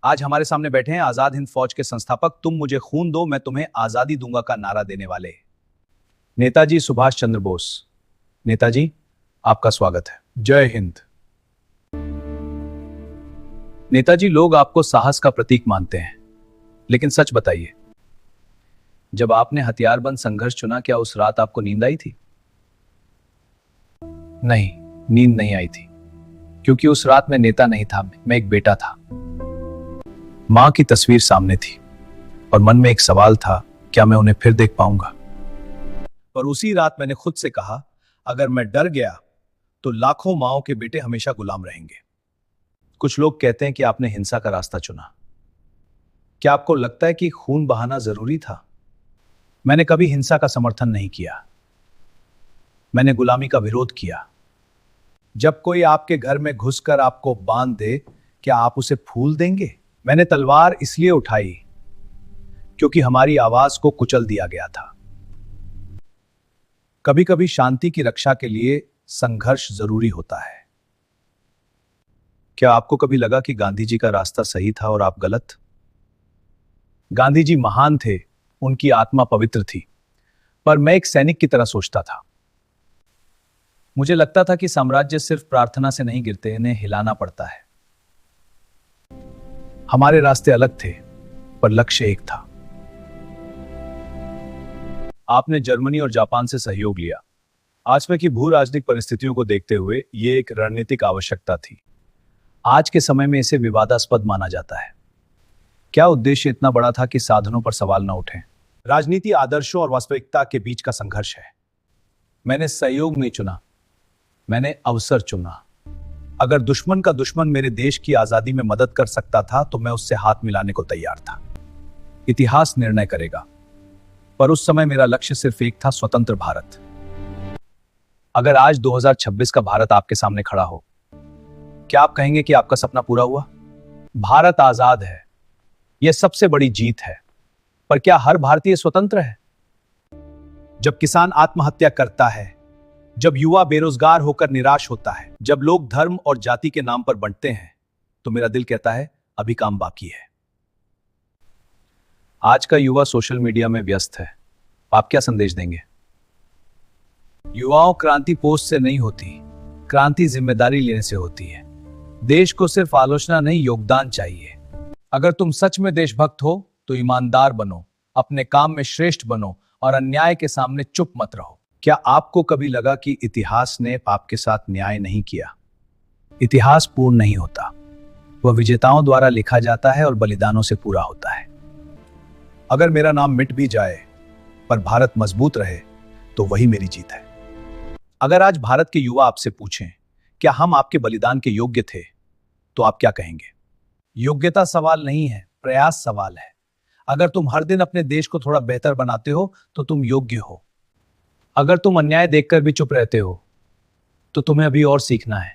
आज हमारे सामने बैठे हैं आजाद हिंद फौज के संस्थापक, तुम मुझे खून दो मैं तुम्हें आजादी दूंगा का नारा देने वाले नेताजी सुभाष चंद्र बोस। नेताजी, आपका स्वागत है। जय हिंद। नेताजी, लोग आपको साहस का प्रतीक मानते हैं, लेकिन सच बताइए, जब आपने हथियारबंद संघर्ष चुना, क्या उस रात आपको नींद आई थी? नहीं, नींद नहीं आई थी, क्योंकि उस रात मैं नेता नहीं था, मैं एक बेटा था। मां की तस्वीर सामने थी और मन में एक सवाल था, क्या मैं उन्हें फिर देख पाऊंगा? पर उसी रात मैंने खुद से कहा, अगर मैं डर गया तो लाखों माओं के बेटे हमेशा गुलाम रहेंगे। कुछ लोग कहते हैं कि आपने हिंसा का रास्ता चुना। क्या आपको लगता है कि खून बहाना जरूरी था? मैंने कभी हिंसा का समर्थन नहीं किया, मैंने गुलामी का विरोध किया। जब कोई आपके घर में घुसकर आपको बांध दे, क्या आप उसे फूल देंगे? मैंने तलवार इसलिए उठाई क्योंकि हमारी आवाज को कुचल दिया गया था। कभी कभी शांति की रक्षा के लिए संघर्ष जरूरी होता है। क्या आपको कभी लगा कि गांधी जी का रास्ता सही था और आप गलत? गांधी जी महान थे, उनकी आत्मा पवित्र थी, पर मैं एक सैनिक की तरह सोचता था। मुझे लगता था कि साम्राज्य सिर्फ प्रार्थना से नहीं गिरते, इन्हें हिलाना पड़ता है। हमारे रास्ते अलग थे, पर लक्ष्य एक था। आपने जर्मनी और जापान से सहयोग लिया। आज की भू राजनीतिक परिस्थितियों को देखते हुए यह एक रणनीतिक आवश्यकता थी। आज के समय में इसे विवादास्पद माना जाता है। क्या उद्देश्य इतना बड़ा था कि साधनों पर सवाल न उठें? राजनीति आदर्शों और वास्तविकता के बीच का संघर्ष है। मैंने सहयोग नहीं चुना, मैंने अवसर चुना। अगर दुश्मन का दुश्मन मेरे देश की आजादी में मदद कर सकता था तो मैं उससे हाथ मिलाने को तैयार था। इतिहास निर्णय करेगा, पर उस समय मेरा लक्ष्य सिर्फ एक था, स्वतंत्र भारत। अगर आज 2026 का भारत आपके सामने खड़ा हो, क्या आप कहेंगे कि आपका सपना पूरा हुआ? भारत आजाद है, यह सबसे बड़ी जीत है, पर क्या हर भारतीय स्वतंत्र है? जब किसान आत्महत्या करता है, जब युवा बेरोजगार होकर निराश होता है, जब लोग धर्म और जाति के नाम पर बंटते हैं, तो मेरा दिल कहता है अभी काम बाकी है। आज का युवा सोशल मीडिया में व्यस्त है, आप क्या संदेश देंगे? युवाओं, क्रांति पोस्ट से नहीं होती, क्रांति जिम्मेदारी लेने से होती है। देश को सिर्फ आलोचना नहीं, योगदान चाहिए। अगर तुम सच में देशभक्त हो तो ईमानदार बनो, अपने काम में श्रेष्ठ बनो और अन्याय के सामने चुप मत रहो। क्या आपको कभी लगा कि इतिहास ने आपके साथ न्याय नहीं किया? इतिहास पूर्ण नहीं होता, वह विजेताओं द्वारा लिखा जाता है और बलिदानों से पूरा होता है। अगर मेरा नाम मिट भी जाए पर भारत मजबूत रहे तो वही मेरी जीत है। अगर आज भारत के युवा आपसे पूछें क्या हम आपके बलिदान के योग्य थे, तो आप क्या कहेंगे? योग्यता सवाल नहीं है, प्रयास सवाल है। अगर तुम हर दिन अपने देश को थोड़ा बेहतर बनाते हो तो तुम योग्य हो। अगर तुम अन्याय देखकर भी चुप रहते हो तो तुम्हें अभी और सीखना है।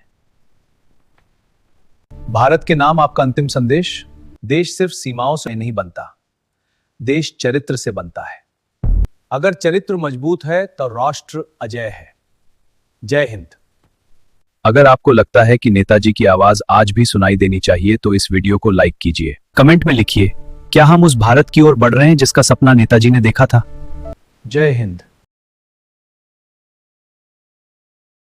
भारत के नाम आपका अंतिम संदेश? देश सिर्फ सीमाओं से नहीं बनता, देश चरित्र से बनता है। अगर चरित्र मजबूत है तो राष्ट्र अजेय है। जय हिंद। अगर आपको लगता है कि नेताजी की आवाज आज भी सुनाई देनी चाहिए तो इस वीडियो को लाइक कीजिए। कमेंट में लिखिए, क्या हम उस भारत की ओर बढ़ रहे हैं जिसका सपना नेताजी ने देखा था? जय हिंद।